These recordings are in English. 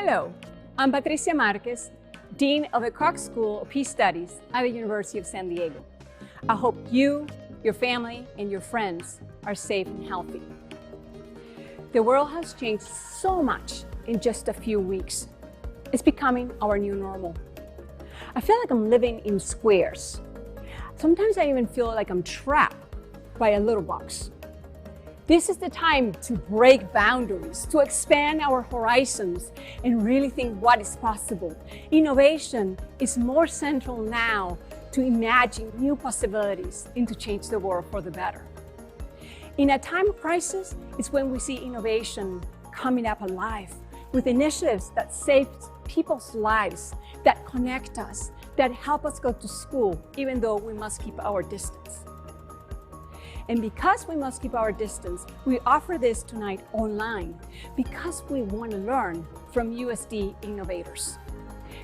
Hello, I'm Patricia Marquez, Dean of the Kroc School of Peace Studies at the University of San Diego. I hope you, your family, and your friends are safe and healthy. The world has changed so much in just a few weeks. It's becoming our new normal. I feel like I'm living in squares. Sometimes I even feel like I'm trapped by a little box. This is the time to break boundaries, to expand our horizons, and really think what is possible. Innovation is more central now to imagine new possibilities and to change the world for the better. In a time of crisis, it's when we see innovation coming up alive with initiatives that save people's lives, that connect us, that help us go to school, even though we must keep our distance. And because we must keep our distance, we offer this tonight online because we want to learn from USD innovators.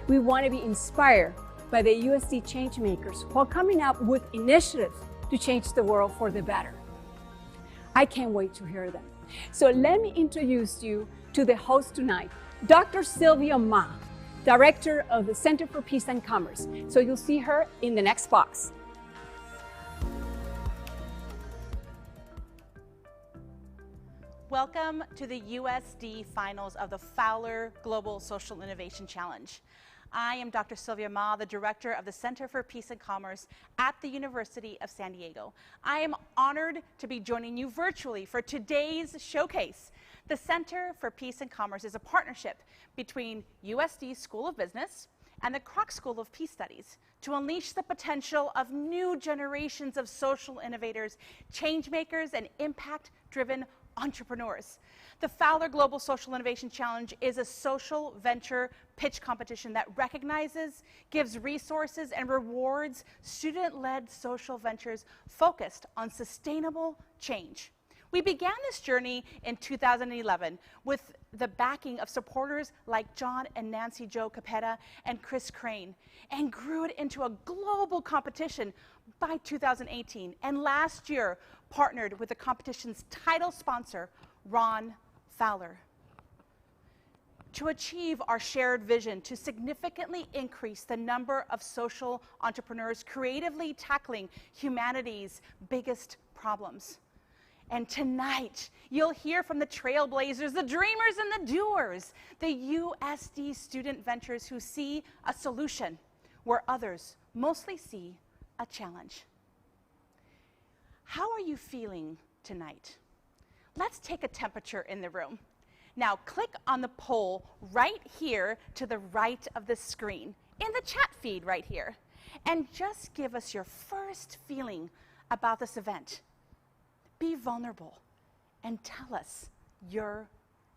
We want to be inspired by the USD changemakers while coming up with initiatives to change the world for the better. I can't wait to hear them. So let me introduce you to the host tonight, Dr. Sylvia Ma, Director of the Center for Peace and Commerce. So you'll see her in the next box. Welcome to the USD Finals of the Fowler Global Social Innovation Challenge. I am Dr. Sylvia Ma, the Director of the Center for Peace and Commerce at the University of San Diego. I am honored to be joining you virtually for today's showcase. The Center for Peace and Commerce is a partnership between USD School of Business and the Kroc School of Peace Studies to unleash the potential of new generations of social innovators, change makers, and impact-driven entrepreneurs. The Fowler Global Social Innovation Challenge is a social venture pitch competition that recognizes, gives resources, and rewards student-led social ventures focused on sustainable change. We began this journey in 2011 with the backing of supporters like John and Nancy Jo Capetta and Chris Crane, and grew it into a global competition by 2018, and last year partnered with the competition's title sponsor, Ron Fowler, to achieve our shared vision to significantly increase the number of social entrepreneurs creatively tackling humanity's biggest problems. And tonight, you'll hear from the trailblazers, the dreamers, and the doers, the USD student ventures who see a solution where others mostly see a challenge. How are you feeling tonight? Let's take a temperature in the room. Now, click on the poll right here to the right of the screen, in the chat feed right here, and just give us your first feeling about this event. Be vulnerable and tell us your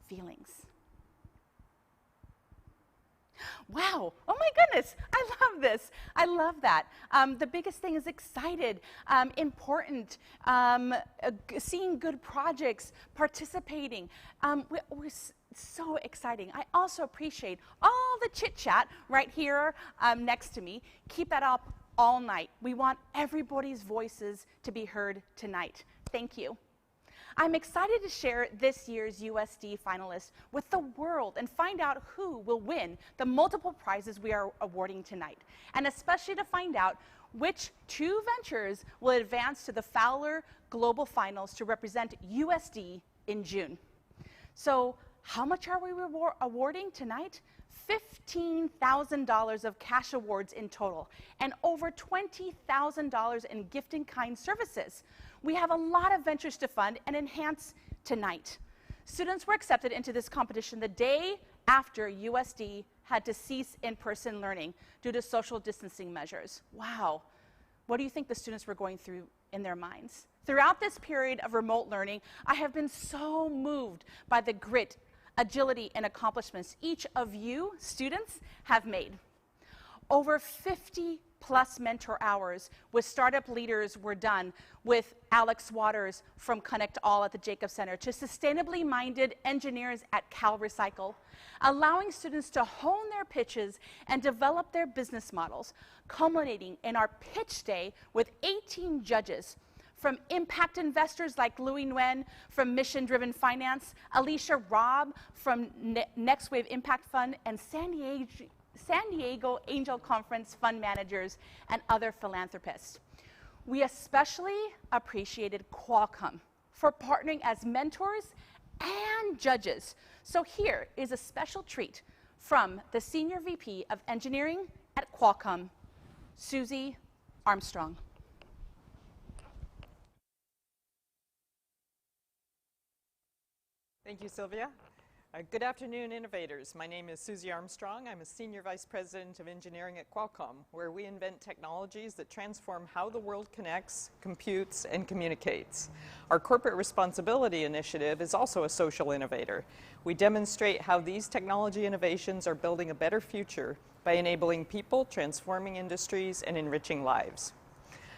feelings. Wow, oh my goodness, I love this. I love that. The biggest thing is excited, important, seeing good projects, participating. We're so exciting. I also appreciate all the chit chat right here next to me. Keep that up all night. We want everybody's voices to be heard tonight. Thank you. I'm excited to share this year's USD finalists with the world and find out who will win the multiple prizes we are awarding tonight, and especially to find out which two ventures will advance to the Fowler Global Finals to represent USD in June. So how much are we awarding tonight? $15,000 of cash awards in total, and over $20,000 in gift-in-kind services. We have a lot of ventures to fund and enhance tonight. Students were accepted into this competition the day after USD had to cease in-person learning due to social distancing measures. Wow. What do you think the students were going through in their minds? Throughout this period of remote learning, I have been so moved by the grit, agility, and accomplishments each of you, students, have made. Over 50+ mentor hours with startup leaders were done with Alex Waters from Connect All at the Jacobs Center to sustainably minded engineers at Cal Recycle, allowing students to hone their pitches and develop their business models, culminating in our pitch day with 18 judges from impact investors like Louis Nguyen from Mission Driven Finance, Alicia Robb from Next Wave Impact Fund, and San Diego Angel Conference fund managers and other philanthropists. We especially appreciated Qualcomm for partnering as mentors and judges. So here is a special treat from the Senior VP of Engineering at Qualcomm, Susie Armstrong. Thank you, Sylvia. Good afternoon, innovators. My name is Susie Armstrong. I'm a Senior Vice President of Engineering at Qualcomm, where we invent technologies that transform how the world connects, computes, and communicates. Our Corporate Responsibility Initiative is also a social innovator. We demonstrate how these technology innovations are building a better future by enabling people, transforming industries, and enriching lives.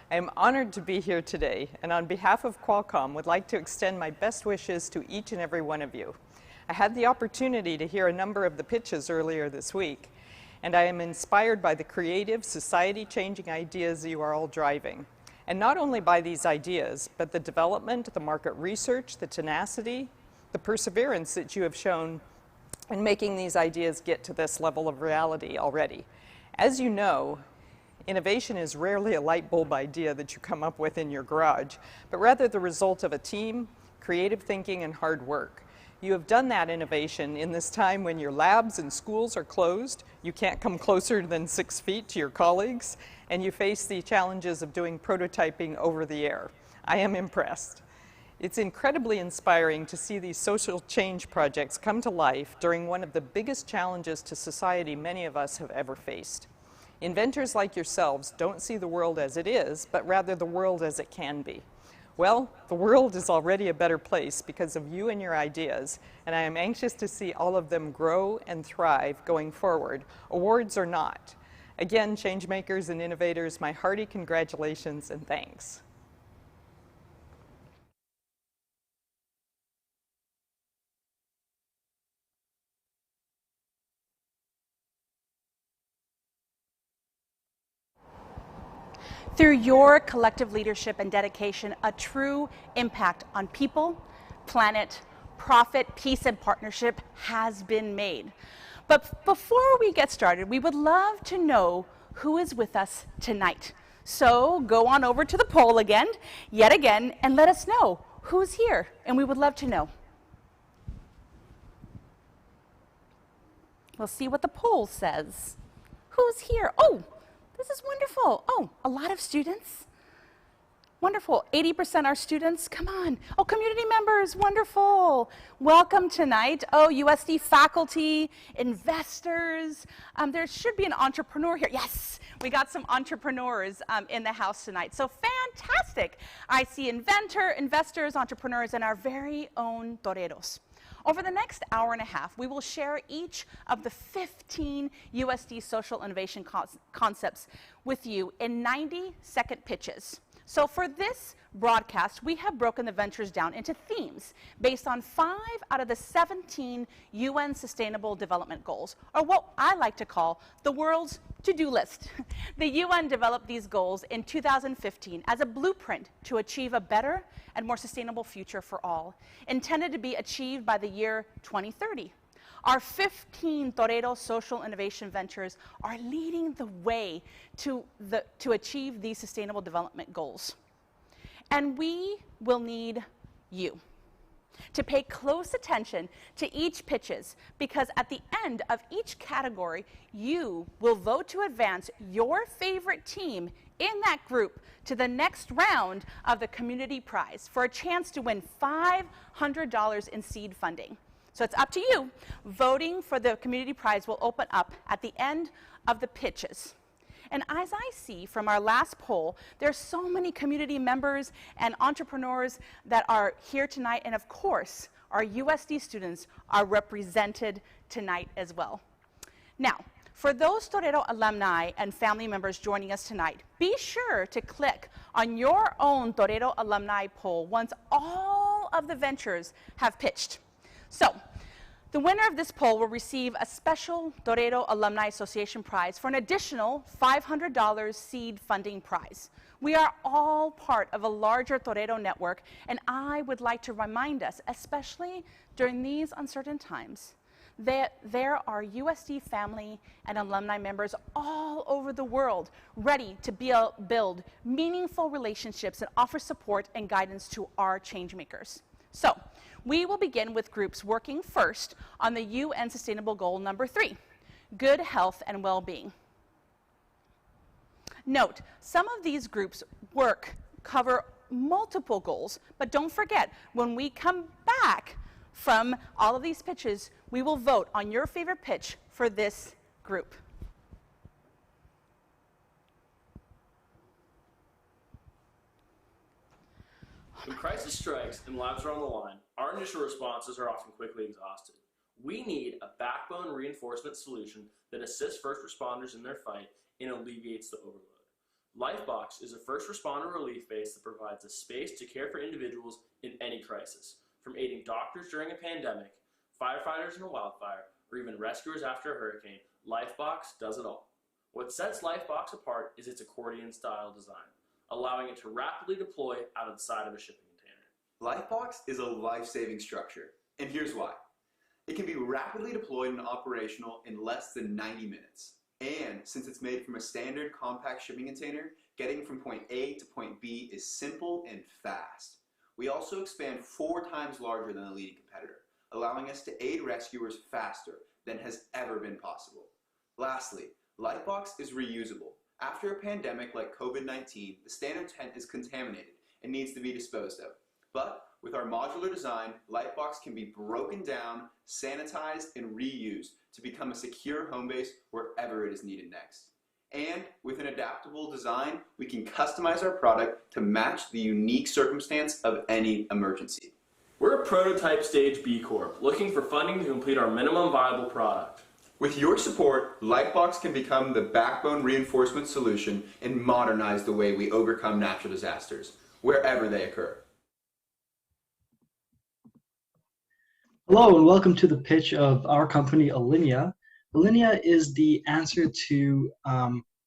I am honored to be here today, and on behalf of Qualcomm, would like to extend my best wishes to each and every one of you. I had the opportunity to hear a number of the pitches earlier this week, and I am inspired by the creative, society-changing ideas you are all driving. And not only by these ideas, but the development, the market research, the tenacity, the perseverance that you have shown in making these ideas get to this level of reality already. As you know, innovation is rarely a light bulb idea that you come up with in your garage, but rather the result of a team, creative thinking, and hard work. You have done that innovation in this time when your labs and schools are closed, you can't come closer than 6 feet to your colleagues, and you face the challenges of doing prototyping over the air. I am impressed. It's incredibly inspiring to see these social change projects come to life during one of the biggest challenges to society many of us have ever faced. Inventors like yourselves don't see the world as it is, but rather the world as it can be. Well, the world is already a better place because of you and your ideas, and I am anxious to see all of them grow and thrive going forward, awards or not. Again, changemakers and innovators, my hearty congratulations and thanks. Through your collective leadership and dedication, a true impact on people, planet, profit, peace, and partnership has been made. But before we get started, we would love to know who is with us tonight. So go on over to the poll again, yet again, and let us know who's here, and we would love to know. We'll see what the poll says. Who's here? Oh, this is wonderful. Oh, a lot of students. Wonderful. 80% are students. Come on. Oh, community members. Wonderful. Welcome tonight. Oh, USD faculty, investors. There should be an entrepreneur here. Yes, we got some entrepreneurs in the house tonight. So fantastic. I see investors, entrepreneurs, and our very own toreros. Over the next hour and a half, we will share each of the 15 USD social innovation concepts with you in 90-second pitches. So for this broadcast, we have broken the ventures down into themes based on 5 out of the 17 UN Sustainable Development Goals, or what I like to call the world's to-do list. The UN developed these goals in 2015 as a blueprint to achieve a better and more sustainable future for all, intended to be achieved by the year 2030. Our 15 Torero social innovation ventures are leading the way to achieve these sustainable development goals. And we will need you to pay close attention to each pitches, because at the end of each category, you will vote to advance your favorite team in that group to the next round of the community prize for a chance to win $500 in seed funding. So it's up to you. Voting for the community prize will open up at the end of the pitches. And as I see from our last poll, there's so many community members and entrepreneurs that are here tonight, and of course, our USD students are represented tonight as well. Now, for those Torero alumni and family members joining us tonight, be sure to click on your own Torero alumni poll once all of the ventures have pitched. So, The winner of this poll will receive a special Torero Alumni Association prize for an additional $500 seed funding prize. We are all part of a larger Torero network, and I would like to remind us, especially during these uncertain times, that there are USD family and alumni members all over the world ready to build meaningful relationships and offer support and guidance to our changemakers. So, we will begin with groups working first on the UN Sustainable Goal number 3, good health and well-being. Note, some of these groups cover multiple goals, but don't forget, when we come back from all of these pitches, we will vote on your favorite pitch for this group. When crisis strikes and lives are on the line, our initial responses are often quickly exhausted. We need a backbone reinforcement solution that assists first responders in their fight and alleviates the overload. Lifebox is a first responder relief base that provides a space to care for individuals in any crisis, from aiding doctors during a pandemic, firefighters in a wildfire, or even rescuers after a hurricane. Lifebox does it all. What sets Lifebox apart is its accordion-style design, allowing it to rapidly deploy out of the side of a shipping container. Lifebox is a life-saving structure, and here's why. It can be rapidly deployed and operational in less than 90 minutes. And since it's made from a standard compact shipping container, getting from point A to point B is simple and fast. We also expand 4 times larger than the leading competitor, allowing us to aid rescuers faster than has ever been possible. Lastly, Lifebox is reusable. After a pandemic like COVID-19, the standard tent is contaminated and needs to be disposed of. But with our modular design, Lifebox can be broken down, sanitized, and reused to become a secure home base wherever it is needed next. And with an adaptable design, we can customize our product to match the unique circumstance of any emergency. We're a prototype stage B Corp, looking for funding to complete our minimum viable product. With your support, Lifebox can become the backbone reinforcement solution and modernize the way we overcome natural disasters, wherever they occur. Hello and welcome to the pitch of our company, Alumni. Alumni is the answer to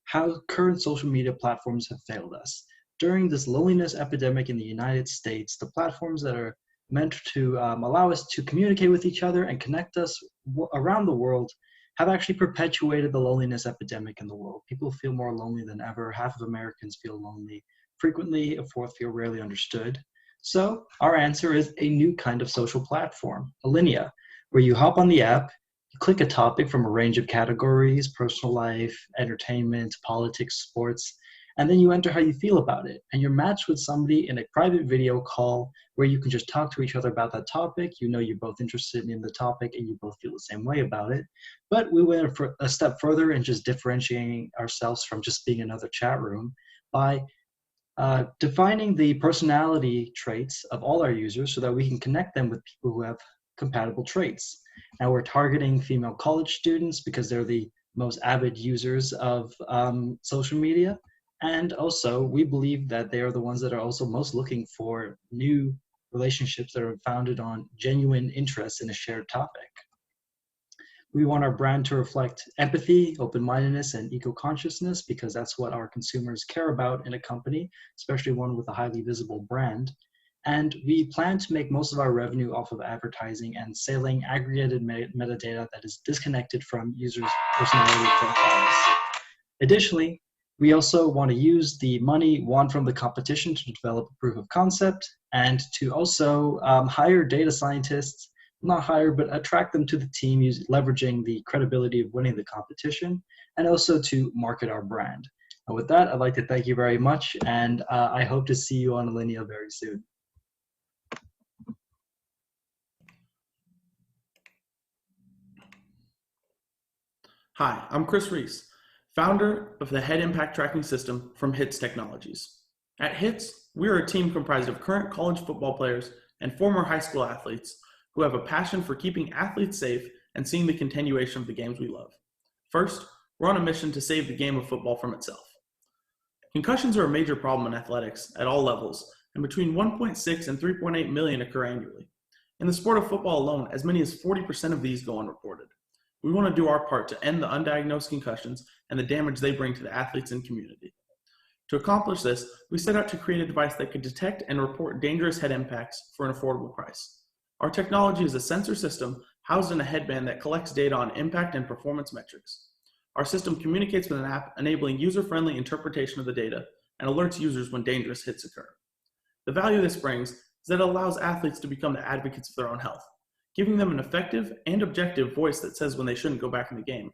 how current social media platforms have failed us. During this loneliness epidemic in the United States, the platforms that are meant to allow us to communicate with each other and connect us around the world have actually perpetuated the loneliness epidemic in the world. People feel more lonely than ever. Half of Americans feel lonely frequently, a fourth feel rarely understood. So our answer is a new kind of social platform, Alumni, where you hop on the app, you click a topic from a range of categories, personal life, entertainment, politics, sports, and then you enter how you feel about it. And you're matched with somebody in a private video call where you can just talk to each other about that topic. You know you're both interested in the topic and you both feel the same way about it. But we went a step further in just differentiating ourselves from just being another chat room by defining the personality traits of all our users so that we can connect them with people who have compatible traits. Now we're targeting female college students because they're the most avid users of social media. And also we believe that they are the ones that are also most looking for new relationships that are founded on genuine interest in a shared topic. We want our brand to reflect empathy, open-mindedness, and eco-consciousness because that's what our consumers care about in a company, especially one with a highly visible brand. And we plan to make most of our revenue off of advertising and selling aggregated metadata that is disconnected from users' personality profiles. Additionally, we also want to use the money won from the competition to develop a proof of concept and to also hire data scientists, not hire, but attract them to the team leveraging the credibility of winning the competition, and also to market our brand. And with that, I'd like to thank you very much, and I hope to see you on Alumni very soon. Hi, I'm Chris Reese, founder of the Head Impact Tracking System from HITS Technologies. At HITS, we are a team comprised of current college football players and former high school athletes who have a passion for keeping athletes safe and seeing the continuation of the games we love. First, we're on a mission to save the game of football from itself. Concussions are a major problem in athletics at all levels, and between 1.6 and 3.8 million occur annually. In the sport of football alone, as many as 40% of these go unreported. We want to do our part to end the undiagnosed concussions and the damage they bring to the athletes and community. To accomplish this, we set out to create a device that could detect and report dangerous head impacts for an affordable price. Our technology is a sensor system housed in a headband that collects data on impact and performance metrics. Our system communicates with an app enabling user-friendly interpretation of the data and alerts users when dangerous hits occur. The value this brings is that it allows athletes to become the advocates of their own health, giving them an effective and objective voice that says when they shouldn't go back in the game.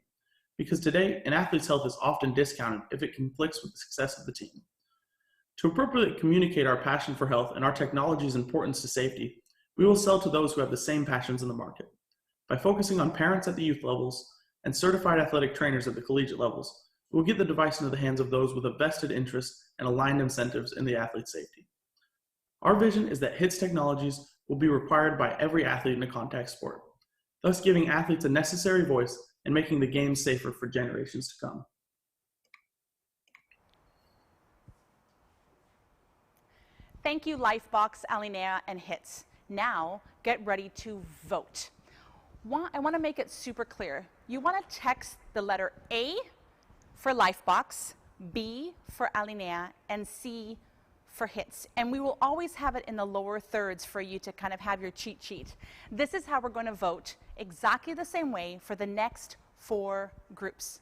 Because today, an athlete's health is often discounted if it conflicts with the success of the team. To appropriately communicate our passion for health and our technology's importance to safety, we will sell to those who have the same passions in the market. By focusing on parents at the youth levels and certified athletic trainers at the collegiate levels, we will get the device into the hands of those with a vested interest and aligned incentives in the athlete's safety. Our vision is that HITS technologies will be required by every athlete in a contact sport, thus giving athletes a necessary voice and making the game safer for generations to come. Thank you, Lifebox, Alumni, and HITS. Now, get ready to vote. I want to make it super clear. You want to text the letter A for Lifebox, B for Alumni, and C for HITS. And we will always have it in the lower thirds for you to kind of have your cheat sheet. This is how we're going to vote, exactly the same way for the next 4 groups.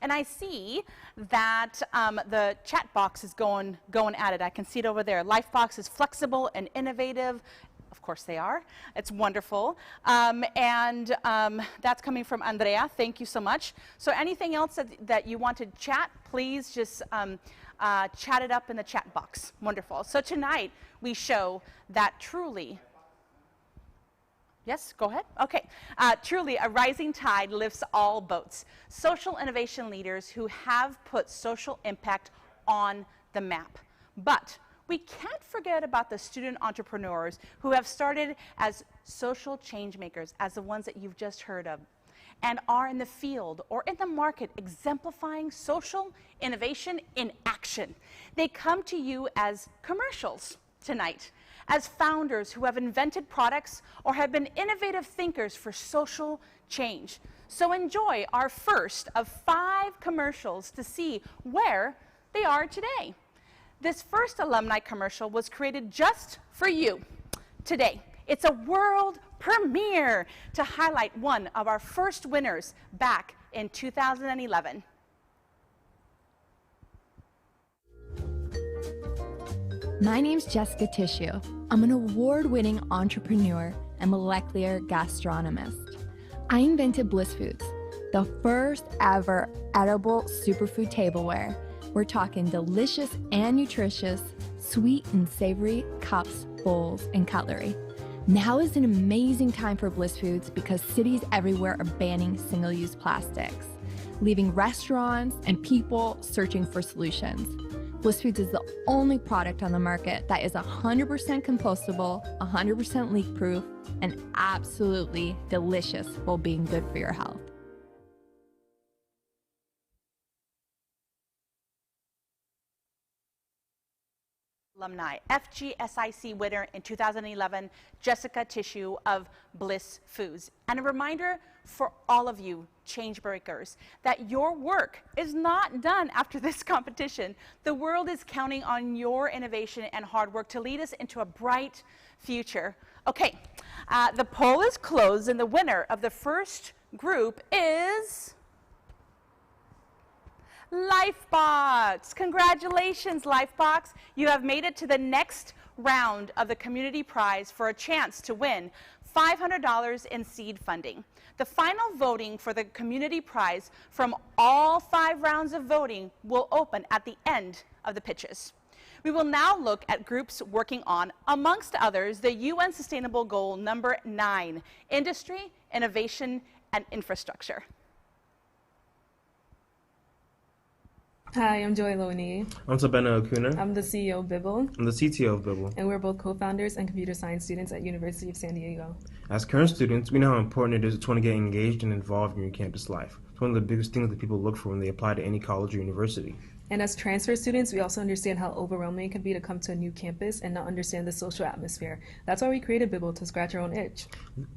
And I see that the chat box is going at it. I can see it over there. Lifebox is flexible and innovative. Of course they are. It's wonderful. That's coming from Andrea. Thank you so much. So anything else that you want to chat, please just chat it up in the chat box. Wonderful. So tonight we show that truly, yes, go ahead. Okay. Truly, a rising tide lifts all boats. Social innovation leaders who have put social impact on the map. But we can't forget about the student entrepreneurs who have started as social change makers, as the ones that you've just heard of, and are in the field or in the market exemplifying social innovation in action. They come to you as commercials tonight, as founders who have invented products or have been innovative thinkers for social change. So enjoy our first of 5 commercials to see where they are today. This first alumni commercial was created just for you today. It's a world premiere to highlight one of our first winners back in 2011. My name's Jessica Tissue. I'm an award-winning entrepreneur and molecular gastronomist. I invented Bliss Foods, the first ever edible superfood tableware. We're talking delicious and nutritious, sweet and savory cups, bowls, and cutlery. Now is an amazing time for Bliss Foods because cities everywhere are banning single-use plastics, leaving restaurants and people searching for solutions. Bliss Foods is the only product on the market that is 100% compostable, 100% leak-proof, and absolutely delicious while being good for your health. Alumni, FGSIC winner in 2011, Jessica Tissue of Bliss Foods. And a reminder for all of you change breakers that your work is not done after this competition. The world is counting on your innovation and hard work to lead us into a bright future. Okay, the poll is closed and the winner of the first group is Lifebox. Congratulations, Lifebox. You have made it to the next round of the community prize for a chance to win $500 in seed funding. The final voting for the community prize from all 5 rounds of voting will open at the end of the pitches. We will now look at groups working on, amongst others, the UN Sustainable Goal number 9, Industry, Innovation, and Infrastructure. Hi, I'm Joy Loney. I'm Sabena Okuna. I'm the CEO of Bibble. I'm the CTO of Bibble. And we're both co-founders and computer science students at University of San Diego. As current students, we know how important it is to want to get engaged and involved in your campus life. It's one of the biggest things that people look for when they apply to any college or university. And as transfer students, we also understand how overwhelming it can be to come to a new campus and not understand the social atmosphere. That's why we created Bibble, to scratch our own itch.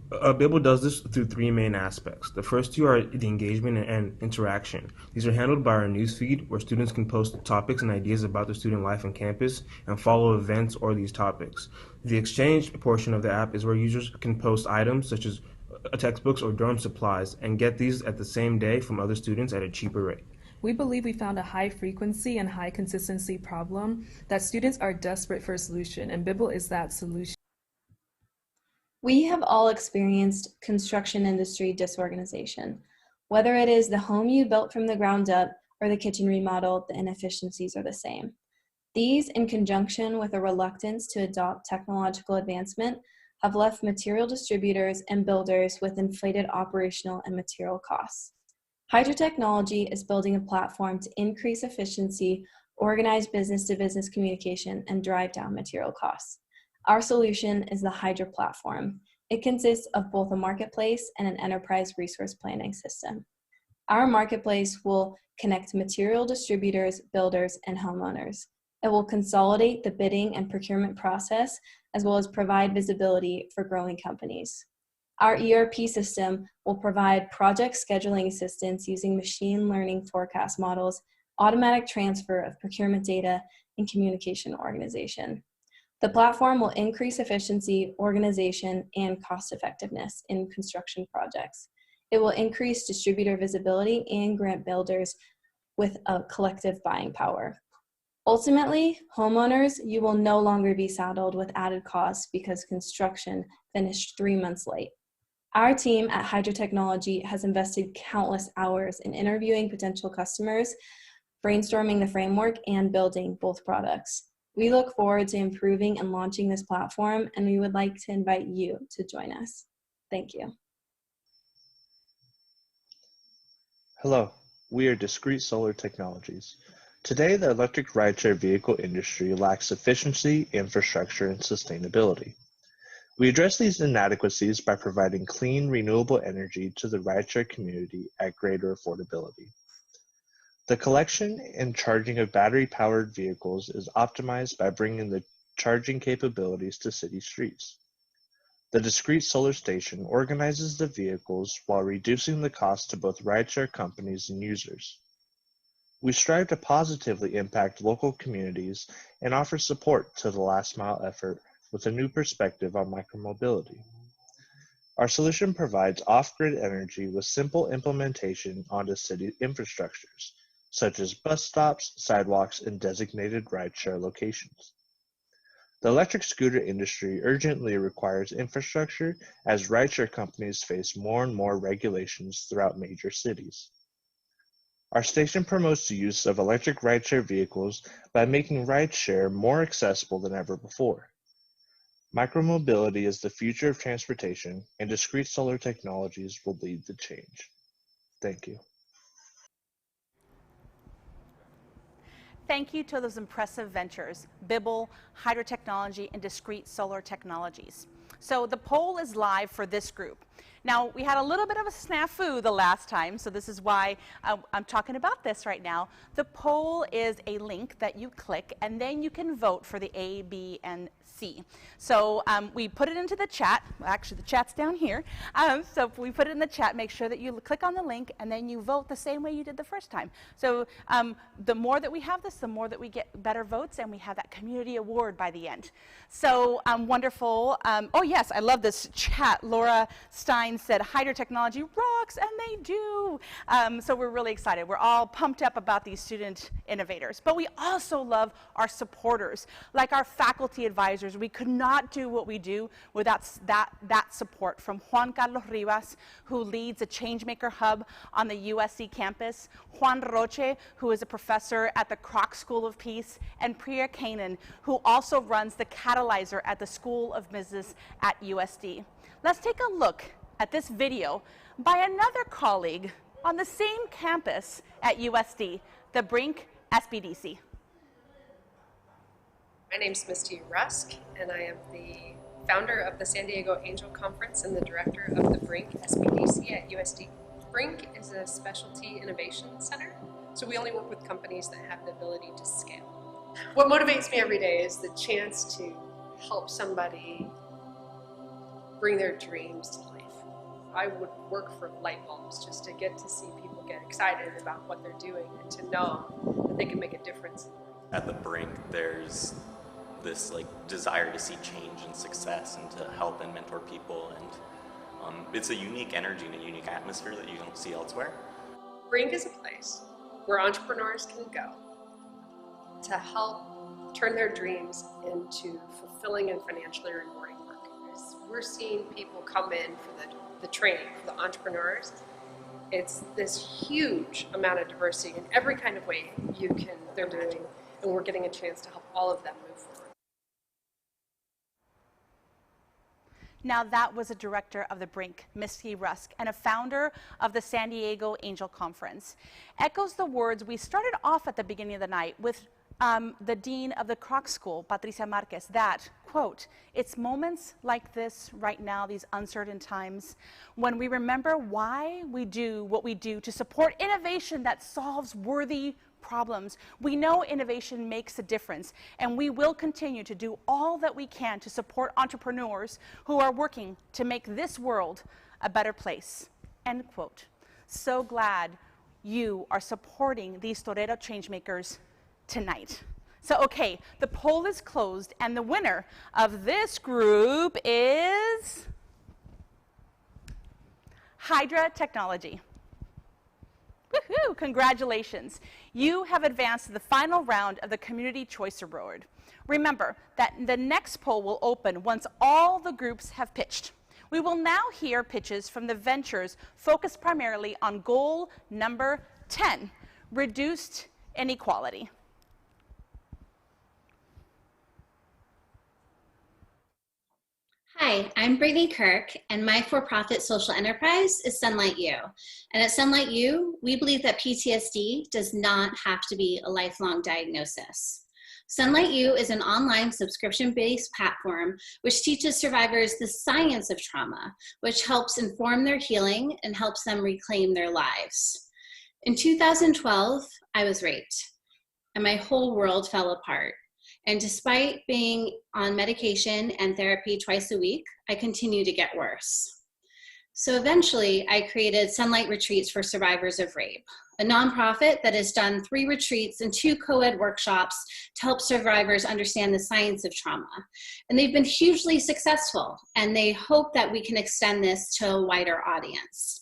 Bibble does this through three main aspects. The first two are the engagement and interaction. These are handled by our newsfeed, where students can post topics and ideas about their student life on campus and follow events or these topics. The exchange portion of the app is where users can post items such as textbooks or dorm supplies and get these at the same day from other students at a cheaper rate. We believe we found a high frequency and high consistency problem that students are desperate for a solution, and Bibble is that solution. We have all experienced construction industry disorganization. Whether it is the home you built from the ground up or the kitchen remodel, the inefficiencies are the same. These, in conjunction with a reluctance to adopt technological advancement, have left material distributors and builders with inflated operational and material costs. Hydra Technology is building a platform to increase efficiency, organize business-to-business communication, and drive down material costs. Our solution is the Hydra platform. It consists of both a marketplace and an enterprise resource planning system. Our marketplace will connect material distributors, builders, and homeowners. It will consolidate the bidding and procurement process, as well as provide visibility for growing companies. Our ERP system will provide project scheduling assistance using machine learning forecast models, automatic transfer of procurement data, and communication organization. The platform will increase efficiency, organization, and cost effectiveness in construction projects. It will increase distributor visibility and grant builders with a collective buying power. Ultimately, homeowners, you will no longer be saddled with added costs because construction finished 3 months late. Our team at Hydra Technology has invested countless hours in interviewing potential customers, brainstorming the framework, and building both products. We look forward to improving and launching this platform, and we would like to invite you to join us. Thank you. Hello, we are Discrete Solar Technologies. Today, the electric rideshare vehicle industry lacks efficiency, infrastructure, and sustainability. We address these inadequacies by providing clean, renewable energy to the rideshare community at greater affordability. The collection and charging of battery-powered vehicles is optimized by bringing the charging capabilities to city streets. The Discrete Solar Station organizes the vehicles while reducing the cost to both rideshare companies and users. We strive to positively impact local communities and offer support to the last-mile effort with a new perspective on micromobility. Our solution provides off-grid energy with simple implementation onto city infrastructures, such as bus stops, sidewalks, and designated rideshare locations. The electric scooter industry urgently requires infrastructure as rideshare companies face more and more regulations throughout major cities. Our station promotes the use of electric rideshare vehicles by making rideshare more accessible than ever before. Micromobility is the future of transportation, and Discrete Solar Technologies will lead the change. Thank you. Thank you to those impressive ventures, Bibble, Hydra Technology, and Discrete Solar Technologies. So the poll is live for this group. Now, we had a little bit of a snafu the last time, so this is why I'm talking about this right now. The poll is a link that you click, and then you can vote for the A, B, and C. So we put it into the chat. Actually, the chat's down here. So we put it in the chat. Make sure that you click on the link, and then you vote the same way you did the first time. So the more that we have this, the more that we get better votes, and we have that community award by the end. So wonderful. Oh, yes, I love this chat. Laura Stein said, Hydra Technology rocks, and they do. So we're really excited. We're all pumped up about these student innovators. But we also love our supporters, like our faculty advisors. We could not do what we do without that support from Juan Carlos Rivas, who leads a Changemaker Hub on the USD campus, Juan Roche, who is a professor at the Kroc School of Peace, and Priya Kanan, who also runs the Catalyzer at the School of Business at USD. Let's take a look at this video by another colleague on the same campus at USD, the Brink SBDC. My name's Misty Rusk, and I am the founder of the San Diego Angel Conference and the director of the Brink SBDC at USD. Brink is a specialty innovation center, So we only work with companies that have the ability to scale. What motivates me every day is the chance to help somebody bring their dreams to life. I would work for light bulbs just to get to see people get excited about what they're doing and to know that they can make a difference. At the Brink, there's this desire to see change and success and to help and mentor people, and it's a unique energy and a unique atmosphere that you don't see elsewhere. Brink is a place where entrepreneurs can go to help turn their dreams into fulfilling and financially rewarding work. We're seeing people come in for the training, for the entrepreneurs. It's this huge amount of diversity in every kind of way they're doing, and we're getting a chance to help all of them move forward. Now that was a director of the Brink, Misty Rusk, and a founder of the San Diego Angel Conference. Echoes the words we started off at the beginning of the night with the dean of the Kroc School, Patricia Marquez, that, quote, "It's moments like this right now, these uncertain times, when we remember why we do what we do to support innovation that solves worthy problems. We know innovation makes a difference, and we will continue to do all that we can to support entrepreneurs who are working to make this world a better place," end quote. So glad you are supporting these Torero changemakers tonight. So, okay, the poll is closed, and the winner of this group is Hydra Technology. Woohoo! Congratulations. You have advanced to the final round of the Community Choice Award. Remember that the next poll will open once all the groups have pitched. We will now hear pitches from the ventures focused primarily on goal number 10, reduced inequality. Hi, I'm Brittany Kirk, and my for-profit social enterprise is Sunlight U. And at Sunlight U, we believe that PTSD does not have to be a lifelong diagnosis. Sunlight U is an online subscription-based platform which teaches survivors the science of trauma, which helps inform their healing and helps them reclaim their lives. In 2012, I was raped, and my whole world fell apart. And despite being on medication and therapy twice a week, I continue to get worse. So eventually, I created Sunlight Retreats for Survivors of Rape, a nonprofit that has done 3 retreats and 2 co-ed workshops to help survivors understand the science of trauma. And they've been hugely successful, and they hope that we can extend this to a wider audience.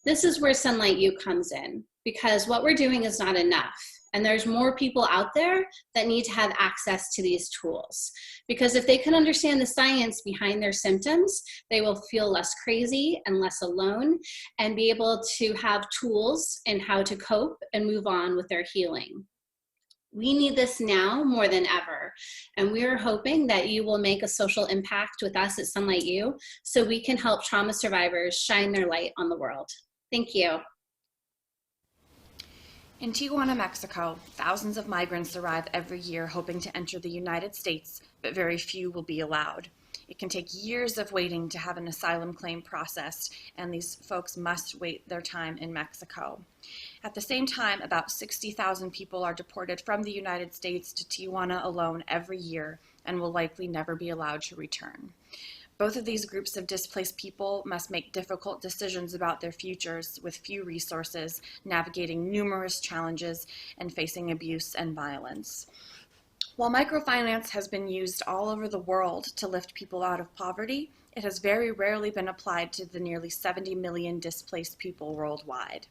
This is where Sunlight U comes in, because what we're doing is not enough. And there's more people out there that need to have access to these tools. Because if they can understand the science behind their symptoms, they will feel less crazy and less alone and be able to have tools in how to cope and move on with their healing. We need this now more than ever. And we're hoping that you will make a social impact with us at Sunlight U so we can help trauma survivors shine their light on the world. Thank you. In Tijuana, Mexico, thousands of migrants arrive every year hoping to enter the United States, but very few will be allowed. It can take years of waiting to have an asylum claim processed, and these folks must wait their time in Mexico. At the same time, about 60,000 people are deported from the United States to Tijuana alone every year and will likely never be allowed to return. Both of these groups of displaced people must make difficult decisions about their futures with few resources, navigating numerous challenges, and facing abuse and violence. While microfinance has been used all over the world to lift people out of poverty, it has very rarely been applied to the nearly 70 million displaced people worldwide.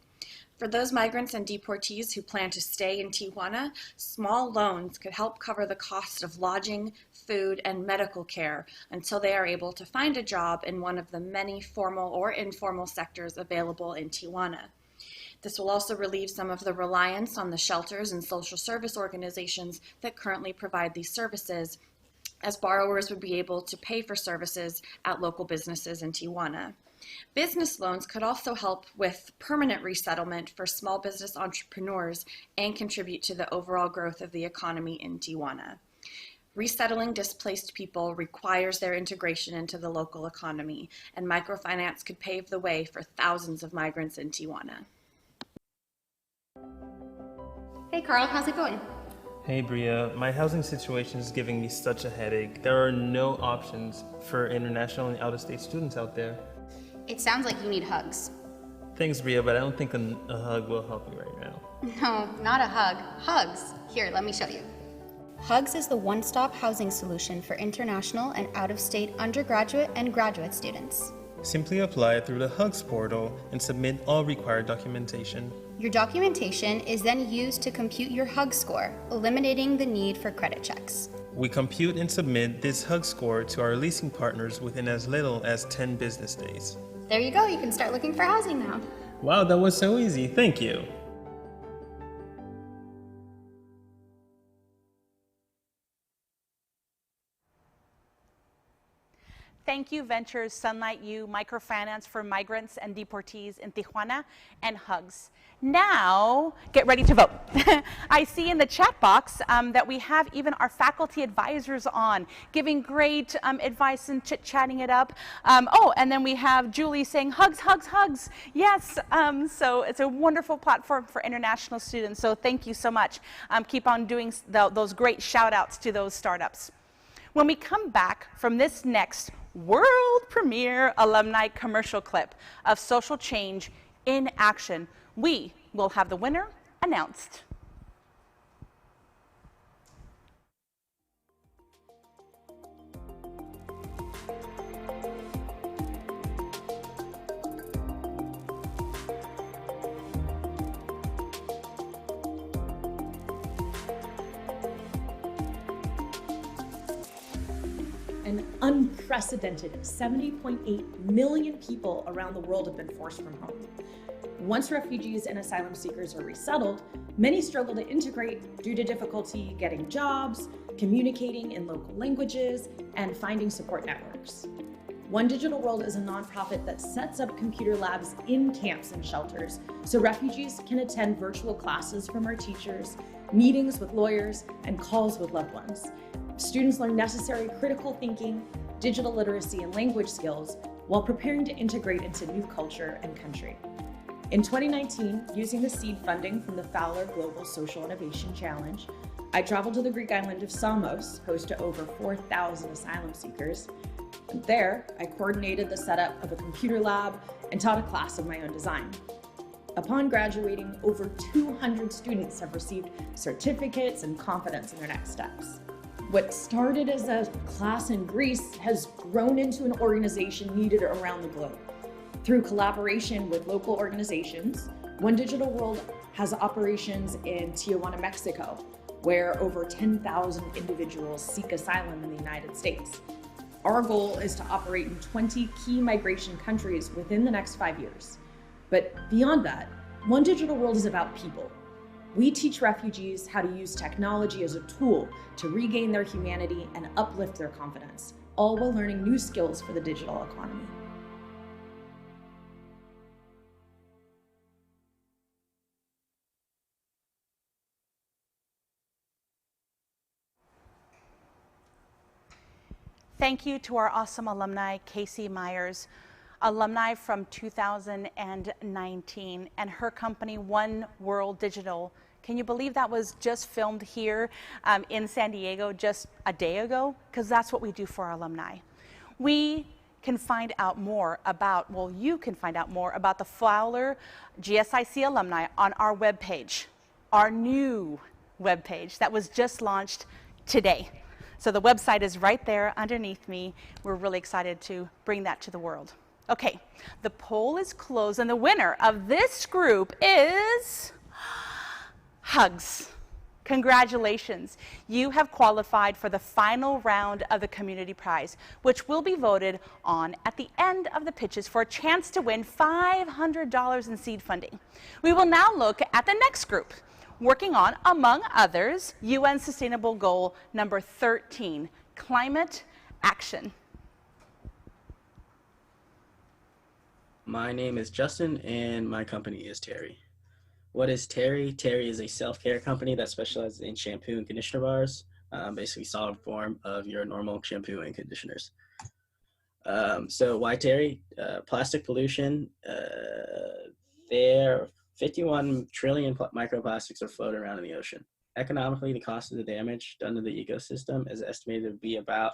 For those migrants and deportees who plan to stay in Tijuana, small loans could help cover the cost of lodging, food, and medical care until they are able to find a job in one of the many formal or informal sectors available in Tijuana. This will also relieve some of the reliance on the shelters and social service organizations that currently provide these services, as borrowers would be able to pay for services at local businesses in Tijuana. Business loans could also help with permanent resettlement for small business entrepreneurs and contribute to the overall growth of the economy in Tijuana. Resettling displaced people requires their integration into the local economy, and microfinance could pave the way for thousands of migrants in Tijuana. Hey Carl, how's it going? Hey Bria, my housing situation is giving me such a headache. There are no options for international and out-of-state students out there. It sounds like you need hugs. Thanks Bria, but I don't think a hug will help you right now. No, not a hug. Hugs. Here, let me show you. Hugs is the one-stop housing solution for international and out-of-state undergraduate and graduate students. Simply apply through the Hugs portal and submit all required documentation. Your documentation is then used to compute your Hug score, eliminating the need for credit checks. We compute and submit this Hug score to our leasing partners within as little as 10 business days. There you go, you can start looking for housing now. Wow, that was so easy. Thank you. Thank you, Ventures, Sunlight U, Microfinance for Migrants and Deportees in Tijuana, and Hugs. Now, get ready to vote. I see in the chat box that we have even our faculty advisors on, giving great advice and chit-chatting it up. Oh, and then we have Julie saying, hugs, hugs, hugs. Yes, so it's a wonderful platform for international students, so thank you so much. Keep on doing those great shout-outs to those startups. When we come back from this next world premiere alumni commercial clip of social change in action, we will have the winner announced. An unprecedented 70.8 million people around the world have been forced from home. Once refugees and asylum seekers are resettled, many struggle to integrate due to difficulty getting jobs, communicating in local languages, and finding support networks. One Digital World is a nonprofit that sets up computer labs in camps and shelters so refugees can attend virtual classes from our teachers, meetings with lawyers, and calls with loved ones. Students learn necessary critical thinking, digital literacy, and language skills while preparing to integrate into new culture and country. In 2019, using the seed funding from the Fowler Global Social Innovation Challenge, I traveled to the Greek island of Samos, host to over 4,000 asylum seekers. And there, I coordinated the setup of a computer lab and taught a class of my own design. Upon graduating, over 200 students have received certificates and confidence in their next steps. What started as a class in Greece has grown into an organization needed around the globe. Through collaboration with local organizations, One Digital World has operations in Tijuana, Mexico, where over 10,000 individuals seek asylum in the United States. Our goal is to operate in 20 key migration countries within the next 5 years. But beyond that, One Digital World is about people. We teach refugees how to use technology as a tool to regain their humanity and uplift their confidence, all while learning new skills for the digital economy. Thank you to our awesome alumni, Casey Myers, alumni from 2019, and her company, One World Digital. Can you believe that was just filmed here in San Diego just a day ago? Because that's what we do for our alumni. We can find out more about, well, you can find out more about the Fowler GSIC alumni on our webpage, our new webpage that was just launched today. So the website is right there underneath me. We're really excited to bring that to the world. Okay, the poll is closed, and the winner of this group is Hugs. Congratulations. You have qualified for the final round of the Community Prize, which will be voted on at the end of the pitches for a chance to win $500 in seed funding. We will now look at the next group, working on, among others, UN Sustainable Goal number 13, climate action. My name is Justin, and my company is Terry. What is Terry? Terry is a self-care company that specializes in shampoo and conditioner bars, basically solid form of your normal shampoo and conditioners. So why Terry? Plastic pollution, there 51 trillion microplastics are floating around in the ocean. Economically, the cost of the damage done to the ecosystem is estimated to be about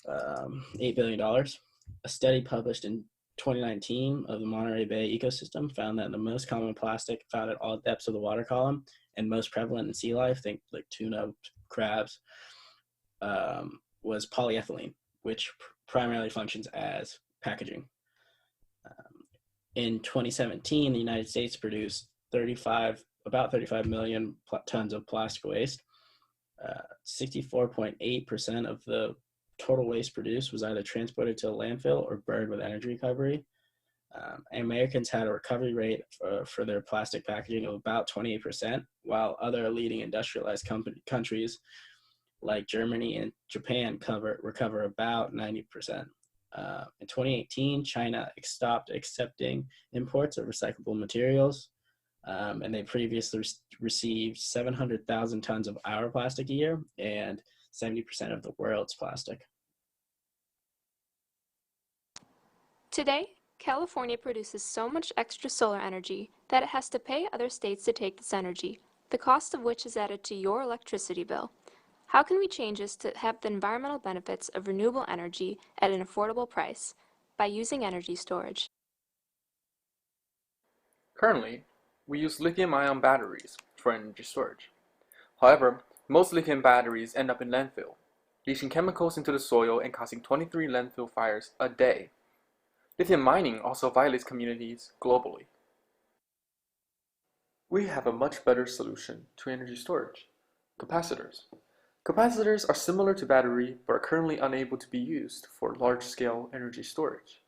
$8 billion. A study published in 2019 of the Monterey Bay ecosystem found that the most common plastic found at all depths of the water column and most prevalent in sea life, think like tuna, crabs, was polyethylene, which primarily functions as packaging. In 2017, the United States produced about 35 million tons of plastic waste. 64.8% of the total waste produced was either transported to a landfill or burned with energy recovery. Americans had a recovery rate for their plastic packaging of about 28%, while other leading industrialized countries like Germany and Japan recover about 90%. In 2018, China stopped accepting imports of recyclable materials, and they previously received 700,000 tons of our plastic a year and 70% of the world's plastic. Today, California produces so much extra solar energy that it has to pay other states to take this energy, the cost of which is added to your electricity bill. How can we change this to have the environmental benefits of renewable energy at an affordable price? By using energy storage. Currently, we use lithium-ion batteries for energy storage. However, most lithium batteries end up in landfill, leaching chemicals into the soil and causing 23 landfill fires a day. Lithium mining also violates communities globally. We have a much better solution to energy storage: capacitors. Capacitors are similar to battery but are currently unable to be used for large-scale energy storage.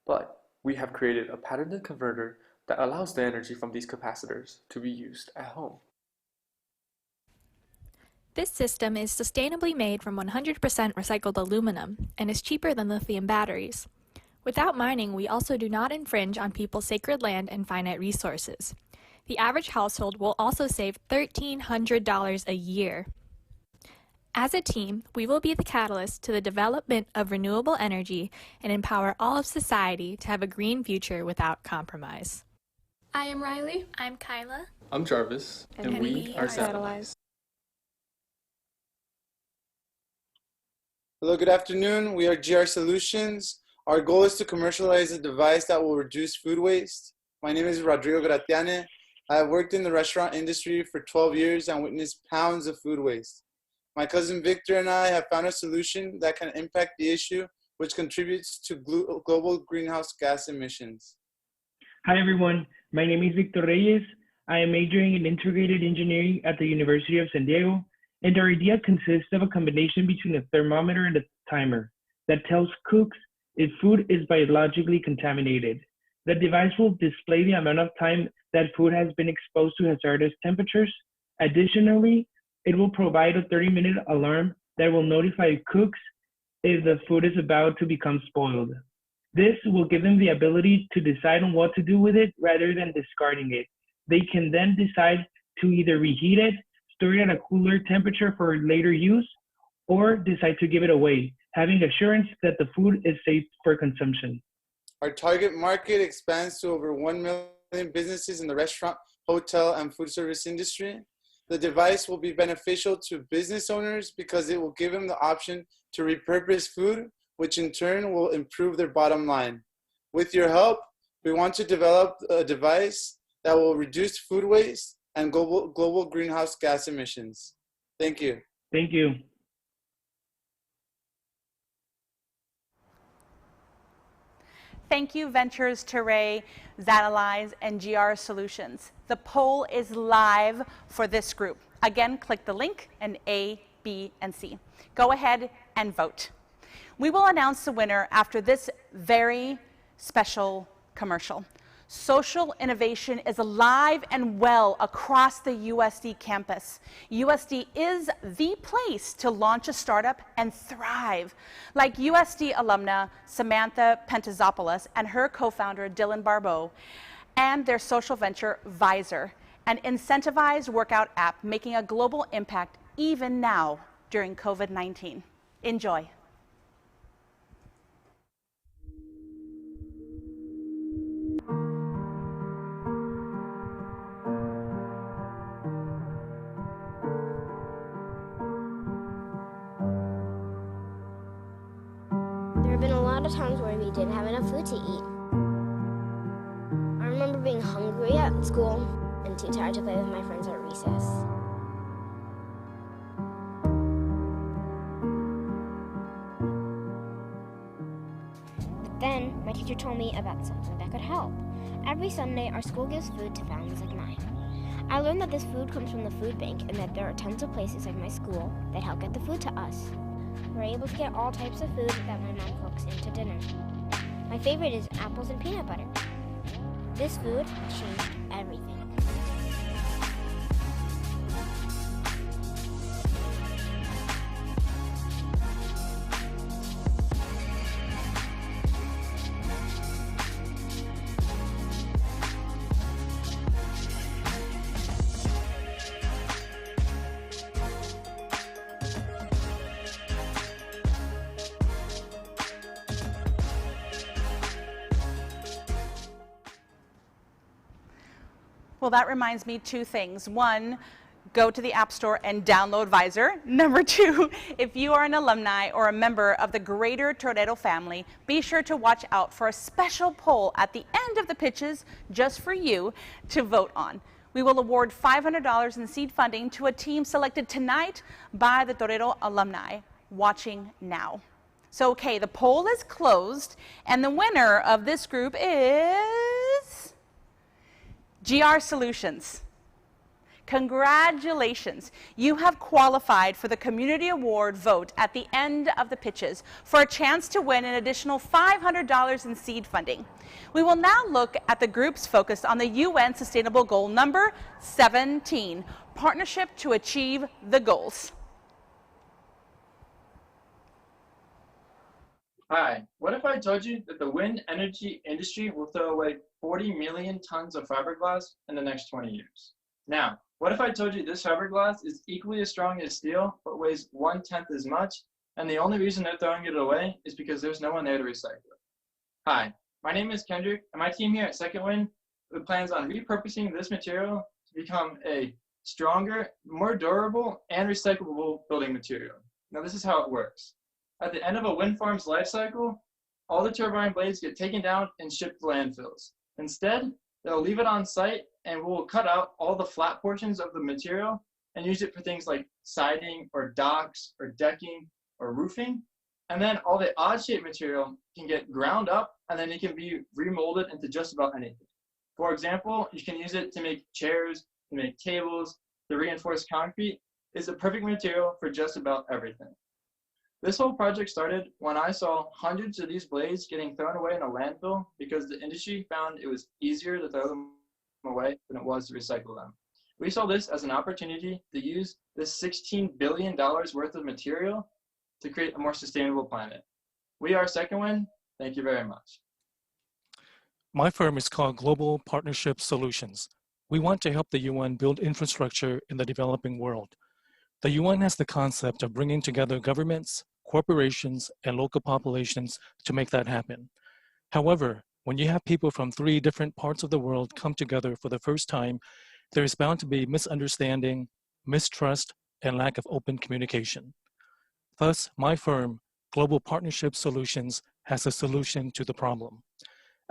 But we have created a patented converter that allows the energy from these capacitors to be used at home. This system is sustainably made from 100% recycled aluminum and is cheaper than lithium batteries. Without mining, we also do not infringe on people's sacred land and finite resources. The average household will also save $1,300 a year. As a team, we will be the catalyst to the development of renewable energy and empower all of society to have a green future without compromise. I am Riley. I'm Kyla. I'm Jarvis, and we are Satellites. Hello, good afternoon. We are GR Solutions. Our goal is to commercialize a device that will reduce food waste. My name is Rodrigo Gratiane. I have worked in the restaurant industry for 12 years and witnessed pounds of food waste. My cousin Victor and I have found a solution that can impact the issue, which contributes to global greenhouse gas emissions. Hi everyone, my name is Victor Reyes. I am majoring in integrated engineering at the University of San Diego, and our idea consists of a combination between a thermometer and a timer that tells cooks if food is biologically contaminated. The device will display the amount of time that food has been exposed to hazardous temperatures. Additionally, it will provide a 30-minute alarm that will notify cooks if the food is about to become spoiled. This will give them the ability to decide on what to do with it rather than discarding it. They can then decide to either reheat it, store it at a cooler temperature for later use, or decide to give it away, having assurance that the food is safe for consumption. Our target market expands to over 1 million businesses in the restaurant, hotel, and food service industry. The device will be beneficial to business owners because it will give them the option to repurpose food, which in turn will improve their bottom line. With your help, we want to develop a device that will reduce food waste and global greenhouse gas emissions. Thank you. Thank you. Thank you, Ventures, Terray, Zatalyze, and GR Solutions. The poll is live for this group. Again, click the link in A, B, and C. Go ahead and vote. We will announce the winner after this very special commercial. Social innovation is alive and well across the USD campus. USD is the place to launch a startup and thrive. Like USD alumna Samantha Pentazopoulos and her co-founder Dylan Barbeau, and their social venture Visor, an incentivized workout app making a global impact even now during COVID-19. Enjoy. didn't have enough food to eat. I remember being hungry at school and too tired to play with my friends at recess. But then, my teacher told me about something that could help. Every Sunday, our school gives food to families like mine. I learned that this food comes from the food bank and that there are tons of places like my school that help get the food to us. We're able to get all types of food that my mom cooks into dinner. My favorite is apples and peanut butter. This food changed everything. Well, that reminds me two things. One, go to the App Store and download Visor. Number two, if you are an alumni or a member of the greater Torero family, be sure to watch out for a special poll at the end of the pitches just for you to vote on. We will award $500 in seed funding to a team selected tonight by the Torero alumni watching now. So, okay, the poll is closed, and the winner of this group is GR Solutions. Congratulations. You have qualified for the Community Award vote at the end of the pitches for a chance to win an additional $500 in seed funding. We will now look at the groups focused on the UN Sustainable Goal number 17, Partnership to Achieve the Goals. Hi, what if I told you that the wind energy industry will throw away 40 million tons of fiberglass in the next 20 years? Now, what if I told you this fiberglass is equally as strong as steel, but weighs 1/10 as much, and the only reason they're throwing it away is because there's no one there to recycle it? Hi, my name is Kendrick, and my team here at Second Wind plans on repurposing this material to become a stronger, more durable, and recyclable building material. Now, this is how it works. At the end of a wind farm's life cycle, all the turbine blades get taken down and shipped to landfills. Instead, they'll leave it on site and we'll cut out all the flat portions of the material and use it for things like siding or docks or decking or roofing. And then all the odd-shaped material can get ground up and then it can be remolded into just about anything. For example, you can use it to make chairs, to make tables. The reinforced concrete is a perfect material for just about everything. This whole project started when I saw hundreds of these blades getting thrown away in a landfill because the industry found it was easier to throw them away than it was to recycle them. We saw this as an opportunity to use this $16 billion worth of material to create a more sustainable planet. We are Second Wind. Thank you very much. My firm is called Global Partnership Solutions. We want to help the UN build infrastructure in the developing world. The UN has the concept of bringing together governments, corporations, and local populations to make that happen. However, when you have people from 3 different parts of the world come together for the first time, there is bound to be misunderstanding, mistrust, and lack of open communication. Thus, my firm, Global Partnership Solutions, has a solution to the problem.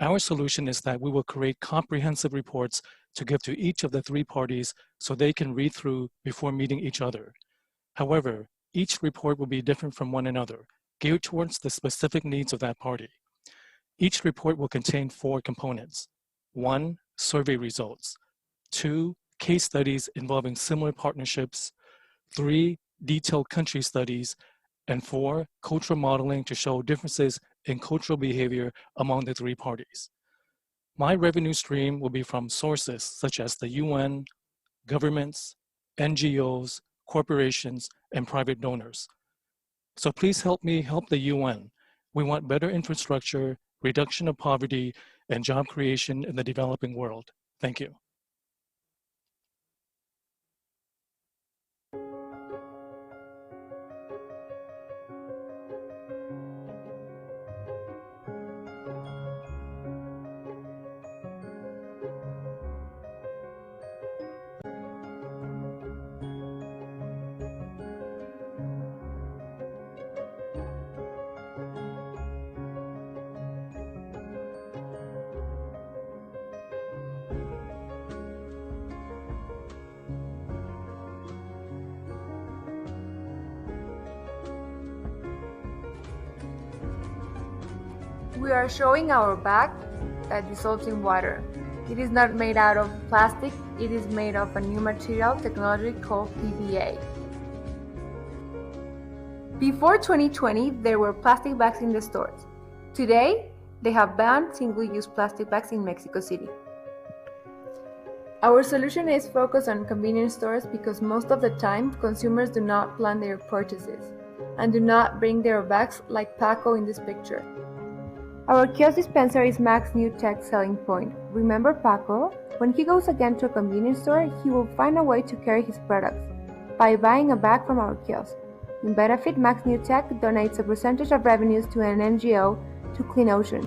Our solution is that we will create comprehensive reports to give to each of the 3 parties so they can read through before meeting each other. However, each report will be different from one another, geared towards the specific needs of that party. Each report will contain 4 components. 1, survey results. 2, case studies involving similar partnerships. 3, detailed country studies. And 4, cultural modeling to show differences in cultural behavior among the 3 parties. My revenue stream will be from sources such as the UN, governments, NGOs, corporations, and private donors. So please help me help the UN. We want better infrastructure, reduction of poverty, and job creation in the developing world. Thank you. We are showing our bag that dissolves in water. It is not made out of plastic, it is made of a new material technology called PVA. Before 2020, there were plastic bags in the stores. Today, they have banned single-use plastic bags in Mexico City. Our solution is focused on convenience stores because most of the time, consumers do not plan their purchases and do not bring their bags like Paco in this picture. Our kiosk dispenser is Mac's new tech selling point. Remember Paco? When he goes again to a convenience store, he will find a way to carry his products by buying a bag from our kiosk. In benefit, Mac's new tech donates a percentage of revenues to an NGO to clean ocean.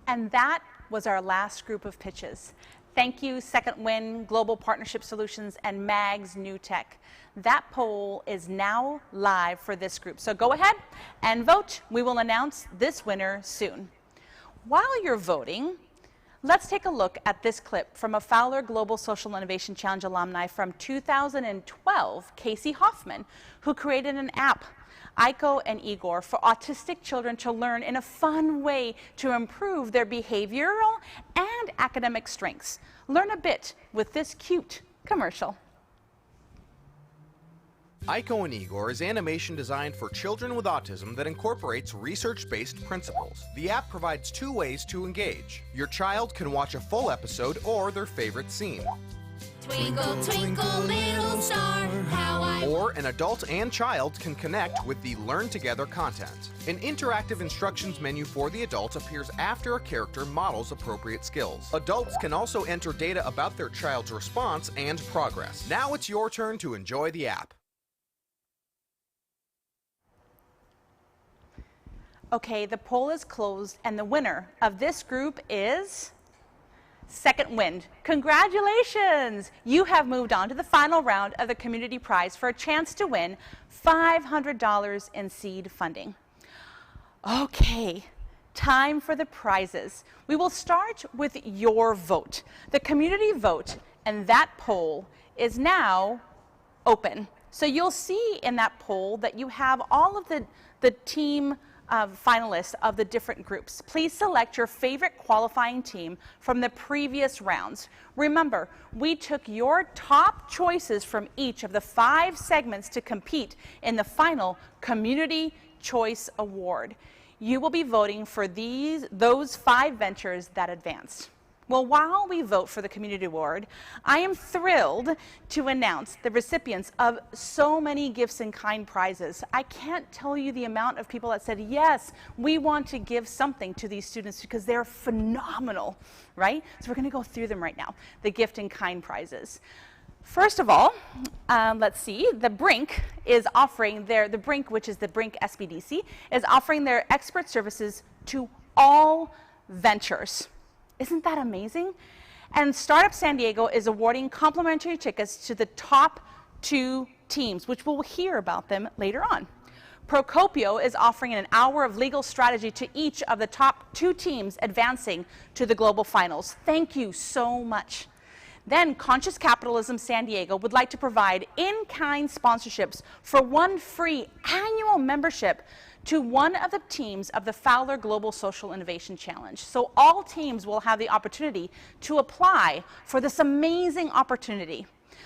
And that was our last group of pitches. Thank you, Second Wind, Global Partnership Solutions, and MAG's New Tech. That poll is now live for this group. So go ahead and vote. We will announce this winner soon. While you're voting, let's take a look at this clip from a Fowler Global Social Innovation Challenge alumni from 2012, Casey Hoffman, who created an app, Aiko and Igor, for autistic children to learn in a fun way to improve their behavioral and academic strengths. Learn a bit with this cute commercial. Aiko and Igor is animation designed for children with autism that incorporates research-based principles. The app provides 2 ways to engage. Your child can watch a full episode or their favorite scene. Twinkle, twinkle, little star, how I... Or an adult and child can connect with the Learn Together content. An interactive instructions menu for the adult appears after a character models appropriate skills. Adults can also enter data about their child's response and progress. Now it's your turn to enjoy the app. Okay, the poll is closed, and the winner of this group is Second Wind. Congratulations! You have moved on to the final round of the community prize for a chance to win $500 in seed funding. Okay, time for the prizes. We will start with your vote. The community vote and that poll is now open. So you'll see in that poll that you have all of the team finalists of the different groups. Please select your favorite qualifying team from the previous rounds. Remember, we took your top choices from each of the 5 segments to compete in the final Community Choice Award. You will be voting for those 5 ventures that advanced. Well, while we vote for the Community Award, I am thrilled to announce the recipients of so many gifts in kind prizes. I can't tell you the amount of people that said, yes, we want to give something to these students because they're phenomenal, right? So we're going to go through them right now, the gift in kind prizes. First of all, let's see, the Brink is offering the Brink, which is the Brink SBDC, is offering their expert services to all ventures. Isn't that amazing? And Startup San Diego is awarding complimentary tickets to the top 2 teams, which we'll hear about them later on. Procopio is offering an hour of legal strategy to each of the top 2 teams advancing to the global finals. Thank you so much. Then Conscious Capitalism San Diego would like to provide in-kind sponsorships for 1 free annual membership to one of the teams of the Fowler Global Social Innovation Challenge. So all teams will have the opportunity to apply for this amazing opportunity.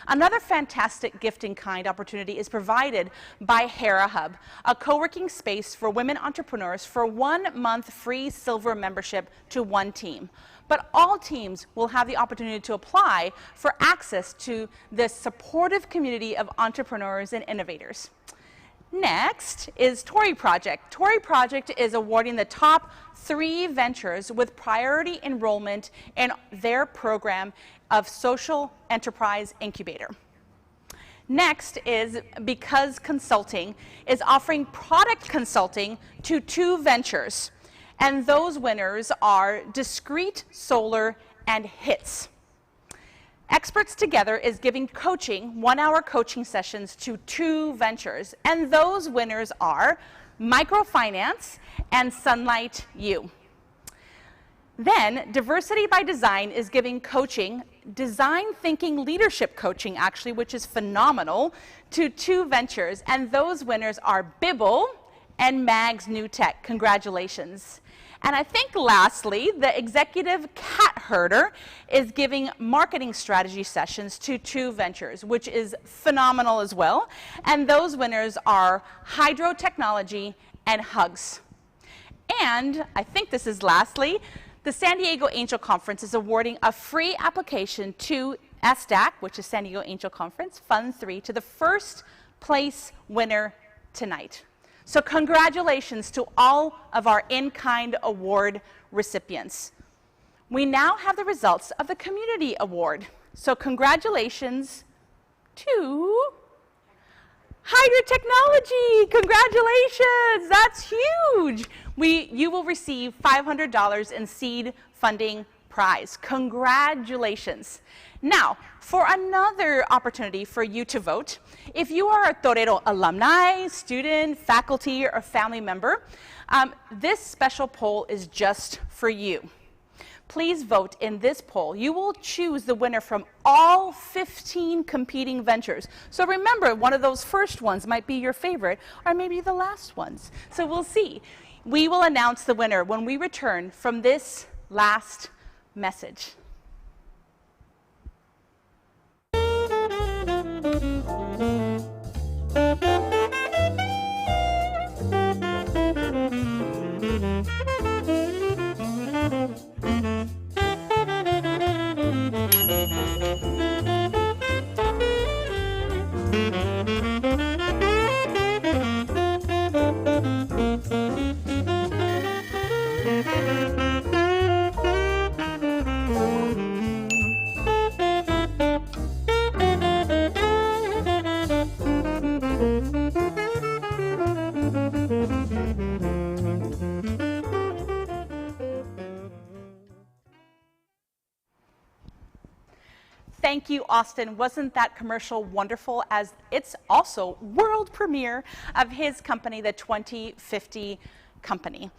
Another fantastic gift in kind opportunity is provided by Hera Hub, a co-working space for women entrepreneurs for 1 month free silver membership to 1 team. But all teams will have the opportunity to apply for access to this supportive community of entrepreneurs and innovators. Next is Tory Project. Tory Project is awarding the top 3 ventures with priority enrollment in their program of Social Enterprise Incubator. Next is Because Consulting is offering product consulting to 2 ventures, and those winners are Discrete Solar and HITS. Experts Together is giving coaching, 1-hour coaching sessions to 2 ventures, and those winners are Microfinance and Sunlight U. Then, Diversity by Design is giving coaching, design thinking leadership coaching actually, which is phenomenal, to 2 ventures, and those winners are Bibble and Mags New Tech. Congratulations. And I think lastly, the Executive Cat Herder is giving marketing strategy sessions to 2 ventures, which is phenomenal as well. And those winners are Hydro Technology and Hugs. And I think this is lastly, the San Diego Angel Conference is awarding a free application to SDAC, which is San Diego Angel Conference, Fund 3, to the first place winner tonight. So congratulations to all of our in-kind award recipients. We now have the results of the Community Award. So congratulations to Hydro Technology. Congratulations, that's huge. You will receive $500 in seed funding prize. Congratulations. Now, for another opportunity for you to vote, if you are a Torero alumni, student, faculty, or family member, this special poll is just for you. Please vote in this poll. You will choose the winner from all 15 competing ventures. So remember, one of those first ones might be your favorite, or maybe the last ones. So we'll see. We will announce the winner when we return from this last message. Thank you, Austin. Wasn't that commercial wonderful? As it's also world premiere of his company, the 2050 Company.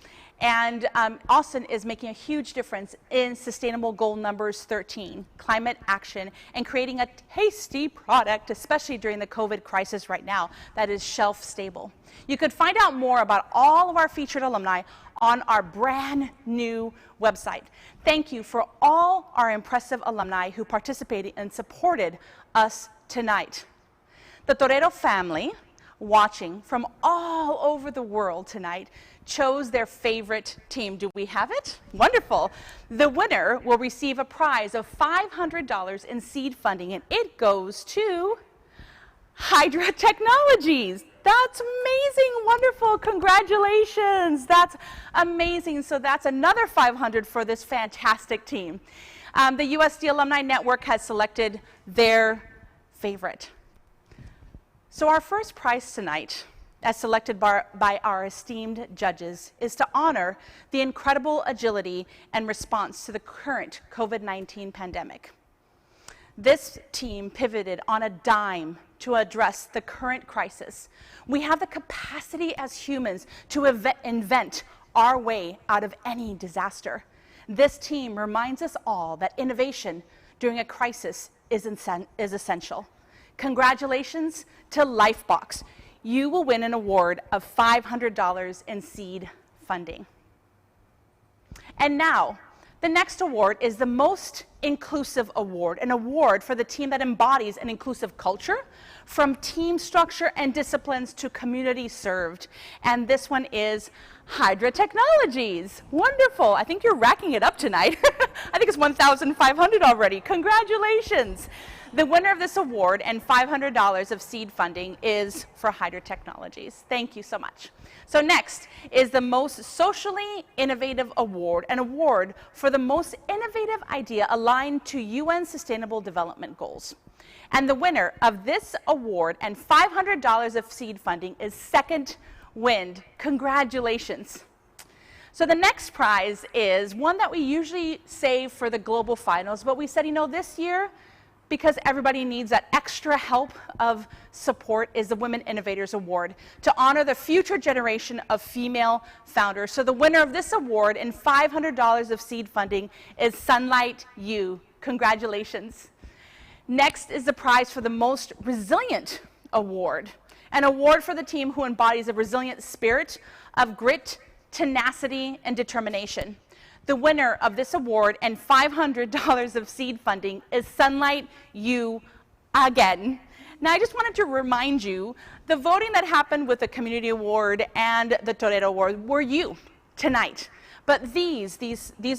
And Austin is making a huge difference in sustainable goal numbers 13, climate action, and creating a tasty product, especially during the COVID crisis right now, that is shelf stable. You could find out more about all of our featured alumni on our brand new website. Thank you for all our impressive alumni who participated and supported us tonight. The Torero family, watching from all over the world tonight, chose their favorite team. Do we have it? Wonderful. The winner will receive a prize of $500 in seed funding, and it goes to Hydra Technologies. That's amazing, wonderful, congratulations. That's amazing. So that's another $500 for this fantastic team. The USD Alumni Network has selected their favorite. So our first prize tonight, as selected by our esteemed judges, is to honor the incredible agility and response to the current COVID-19 pandemic. This team pivoted on a dime to address the current crisis. We have the capacity as humans to invent our way out of any disaster. This team reminds us all that innovation during a crisis is essential. Congratulations to Lifebox. You will win an award of $500 in seed funding. And now, the next award is the Most Inclusive Award, an award for the team that embodies an inclusive culture, from team structure and disciplines to community served. And this one is Hydra Technologies. Wonderful. I think you're racking it up tonight. I think it's 1,500 already. Congratulations. The winner of this award and $500 of seed funding is for Hydra Technologies. Thank you so much. So next is the Most Socially Innovative Award, an award for the most innovative idea aligned to UN Sustainable Development Goals. And the winner of this award and $500 of seed funding is Second Wind. Congratulations. So the next prize is one that we usually save for the global finals, but we said, you know, this year, because everybody needs that extra help of support, is the Women Innovators Award to honor the future generation of female founders. So the winner of this award and $500 of seed funding is Sunlight U. Congratulations. Next is the prize for the Most Resilient Award, an award for the team who embodies a resilient spirit of grit, tenacity, and determination. The winner of this award and $500 of seed funding is Sunlight U again. Now, I just wanted to remind you, the voting that happened with the Community Award and the Torero Award were you tonight. But these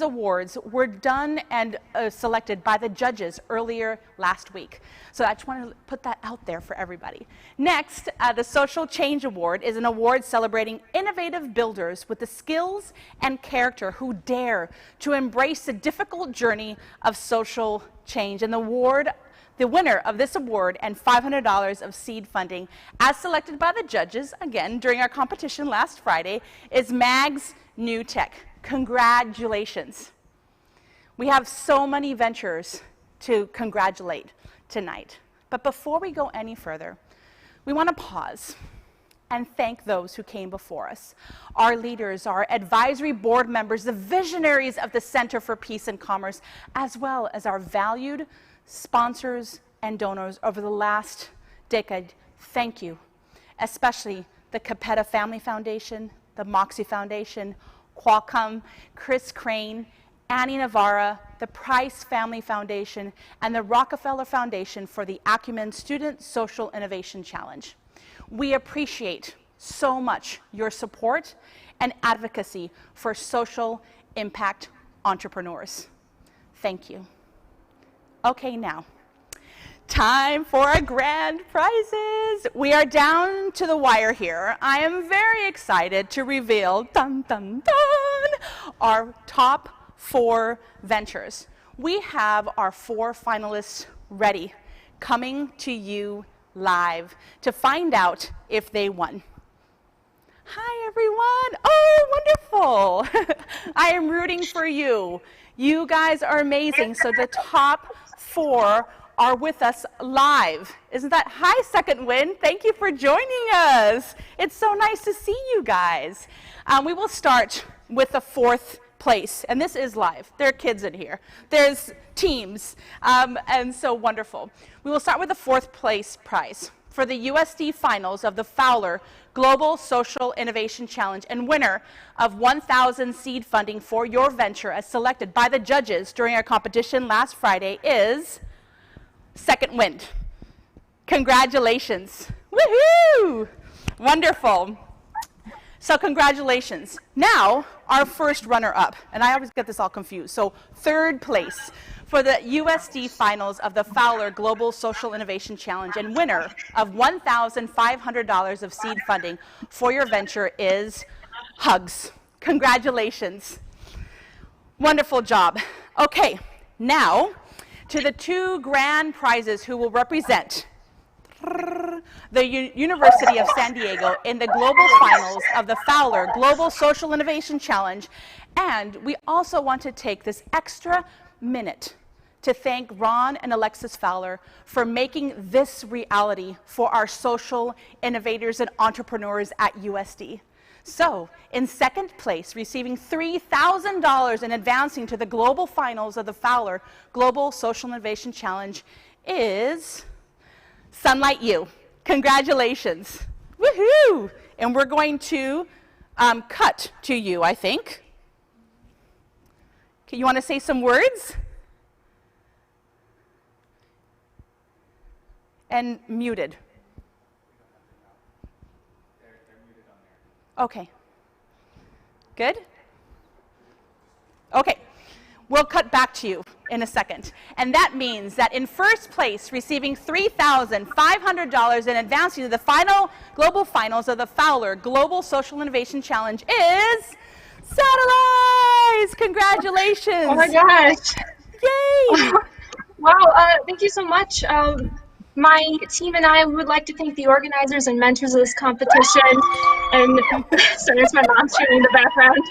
awards were done and selected by the judges earlier last week. So I just wanted to put that out there for everybody. Next, the Social Change Award is an award celebrating innovative builders with the skills and character who dare to embrace the difficult journey of social change. And the winner of this award and $500 of seed funding, as selected by the judges, again, during our competition last Friday, is Mags New Tech. Congratulations. We have so many ventures to congratulate tonight. But before we go any further, we want to pause and thank those who came before us. Our leaders, our advisory board members, the visionaries of the Center for Peace and Commerce, as well as our valued sponsors and donors over the last decade. Thank you. Especially the Capetta Family Foundation, the Moxie Foundation, Qualcomm, Chris Crane, Annie Navarra, the Price Family Foundation, and the Rockefeller Foundation for the Acumen Student Social Innovation Challenge. We appreciate so much your support and advocacy for social impact entrepreneurs. Thank you. Okay, now, time for our grand prizes. We are down to the wire here. I am very excited to reveal, dun, dun, dun, our top 4 ventures. We have our 4 finalists ready, coming to you live to find out if they won. Hi, everyone. Oh, wonderful. I am rooting for you. You guys are amazing. So the top 4 are with us live. Isn't that hi, Second Wind? Thank you for joining us. It's so nice to see you guys. We will start with the 4th place, and this is live. There are kids in here. There's teams, and so wonderful. We will start with the 4th place prize for the USD Finals of the Fowler Global Social Innovation Challenge, and winner of 1,000 seed funding for your venture as selected by the judges during our competition last Friday is Second Wind. Congratulations. Woohoo! Wonderful. So congratulations. Now, our first runner-up, and I always get this all confused. So 3rd place for the USD Finals of the Fowler Global Social Innovation Challenge, and winner of $1,500 of seed funding for your venture is Hugs. Congratulations. Wonderful job. Okay, now to the 2 grand prizes who will represent the University of San Diego in the global finals of the Fowler Global Social Innovation Challenge. And we also want to take this extra minute to thank Ron and Alexis Fowler for making this reality for our social innovators and entrepreneurs at USD. So, in 2nd place, receiving $3,000 and advancing to the global finals of the Fowler Global Social Innovation Challenge is Sunlight U. Congratulations. Woohoo! And we're going to cut to you, I think. Okay, you want to say some words? And muted. Okay. Good? Okay. We'll cut back to you in a second. And that means that in 1st place, receiving $3,500 and advancing to the final global finals of the Fowler Global Social Innovation Challenge is Satellites! Congratulations! Oh my gosh! Yay! Wow, thank you so much. My team and I would like to thank the organizers and mentors of this competition, and sorry, it's my mom cheering in the background.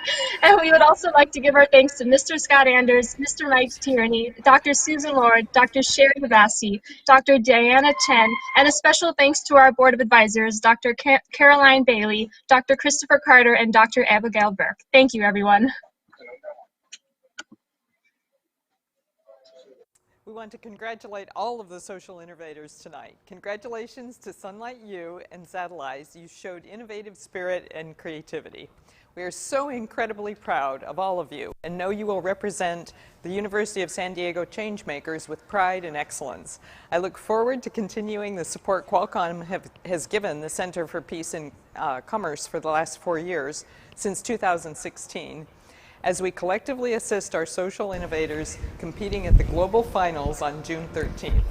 And we would also like to give our thanks to Mr. Scott Anders, Mr. Mike Tierney, Dr. Susan Lord, Dr. Sherry Habassi, Dr. Diana Chen, and a special thanks to our Board of Advisors, Dr. Caroline Bailey, Dr. Christopher Carter, and Dr. Abigail Burke. Thank you, everyone. We want to congratulate all of the social innovators tonight. Congratulations to Sunlight U and Satellize. You showed innovative spirit and creativity. We are so incredibly proud of all of you and know you will represent the University of San Diego Changemakers with pride and excellence. I look forward to continuing the support Qualcomm has given the Center for Peace and Commerce for the last 4 years, since 2016. As we collectively assist our social innovators competing at the Global Finals on June 13th.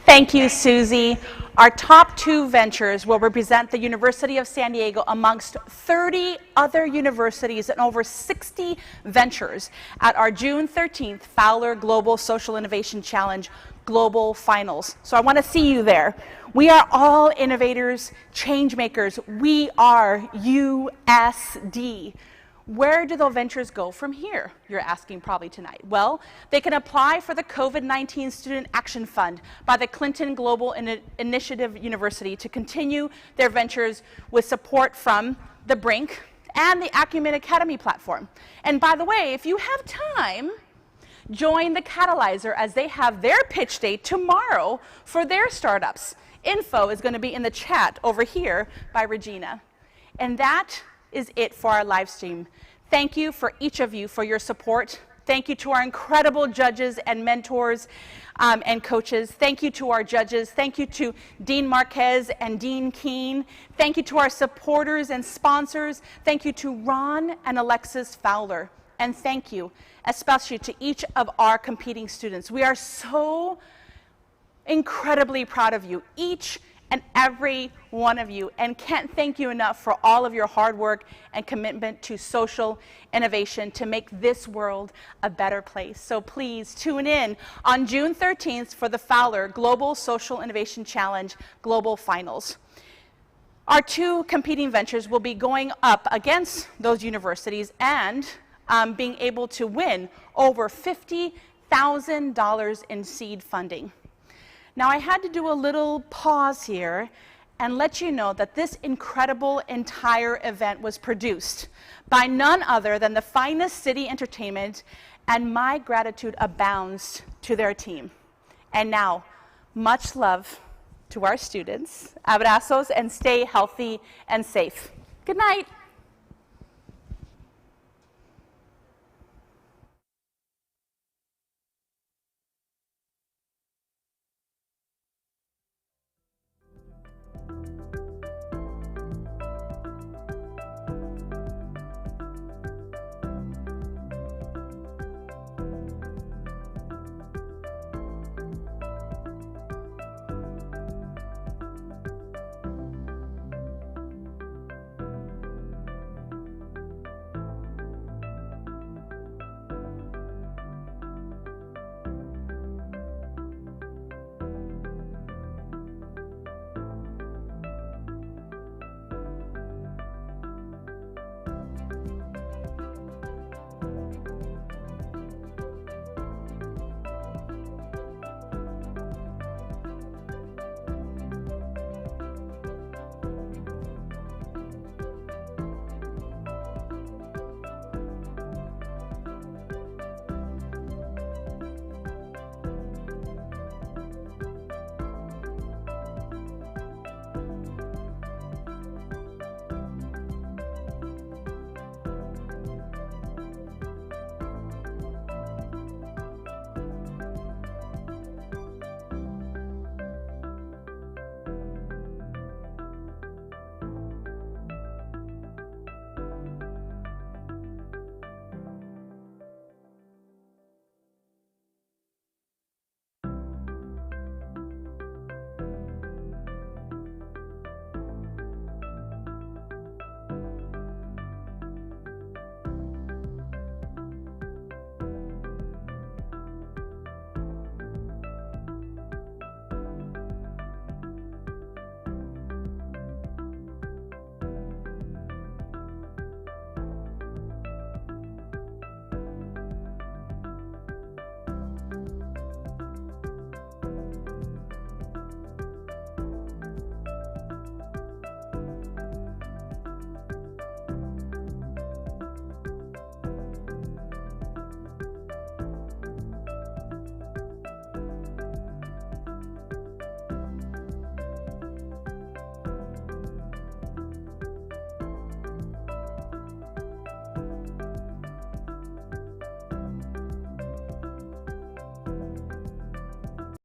Thank you, Susie. Our top 2 ventures will represent the University of San Diego amongst 30 other universities and over 60 ventures at our June 13th Fowler Global Social Innovation Challenge Global Finals. So I want to see you there. We are all innovators, change makers. We are USD. Where do those ventures go from here, you're asking probably tonight? Well, they can apply for the COVID-19 Student Action Fund by the Clinton Global Initiative University to continue their ventures with support from the Brink and the Acumen Academy platform. And by the way, if you have time, join the Catalyzer as they have their pitch date tomorrow for their startups. Info is going to be in the chat over here by Regina. And that is it for our live stream. Thank you for each of you for your support. Thank you to our incredible judges and mentors and coaches. Thank you to our judges. Thank you to Dean Marquez and Dean Keene. Thank you to our supporters and sponsors. Thank you to Ron and Alexis Fowler. And thank you especially to each of our competing students. We are so incredibly proud of you, each and every one of you, and can't thank you enough for all of your hard work and commitment to social innovation to make this world a better place. So please tune in on June 13th for the Fowler Global Social Innovation Challenge Global Finals. Our 2 competing ventures will be going up against those universities and being able to win over $50,000 in seed funding. Now, I had to do a little pause here and let you know that this incredible entire event was produced by none other than the finest city entertainment, and my gratitude abounds to their team. And now, much love to our students. Abrazos, and stay healthy and safe. Good night.